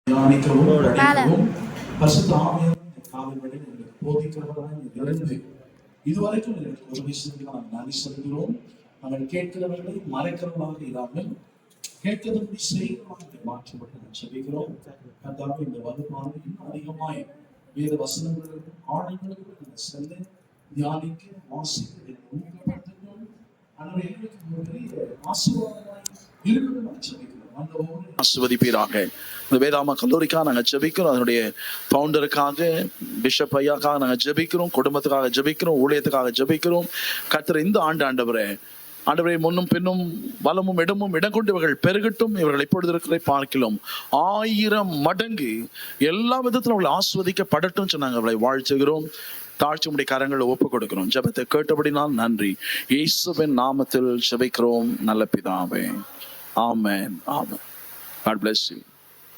தியானிக்கவும் படிக்கவும் பரிசுத்த ஆவியானவர் காலை வேளையில் எங்களுக்கு போதிக்கிறவராய் இருந்து இதுவரைக்கும் எங்களுக்கு உதவி செய்து நாம் நன்றி செலுத்துகிறோம். நாங்கள் கேட்கிறவர்களை மறைக்கிறவர்களாக இல்லாமல் கேட்கிறபடி செய்கிறவர்களாக மாற்றப்பட்டு செபிக்கிறோம். கர்த்தாவே, இந்த வகுப்பானது இன்னும் அதிகமாய் வேத வசனங்களுக்கும் ஆழங்களுக்கும் செல்ல தியானிக்க வாசிக்க ஊக்கப்படுத்துகிறோம். ஆனால் எங்களுக்கு ஒரு பெரிய ஆசீர்வாதமாய் இருக்கணும் செபிக்கிறோம். ஆசிர்வதிப்பீராக. இந்த வேதாம கல்லூரிக்காக நாங்கள் ஜெபிக்கிறோம். அதனுடைய பவுண்டருக்காக, பிஷப் ஐயாக்காக நாங்கள் ஜெபிக்கிறோம். குடும்பத்துக்காக ஜெபிக்கிறோம். ஊழியத்துக்காக ஜெபிக்கிறோம். கர்த்தர் இந்த ஆண்டவரே முன்னும் பின்னும் வலமும் இடமும் இடம் கொண்டு இவர்கள் பெருகட்டும். இவர்கள் இப்பொழுது இருக்கிற பார்க்கிலும் 1000 மடங்கு எல்லா விதத்திலும் அவர்கள் ஆஸ்வதிக்கப்படட்டும் சொன்னாங்க. அவர்களை வாழ்த்துகிறோம். தாழ்ச்சி உடைய கரங்களை ஒப்புக் கொடுக்கிறோம். ஜெபத்தை கேட்டபடினால் நன்றி. இயேசுவின் நாமத்தில் ஜெபிக்கிறோம் நல்ல பிதாவே. Amen. Amen. God bless you.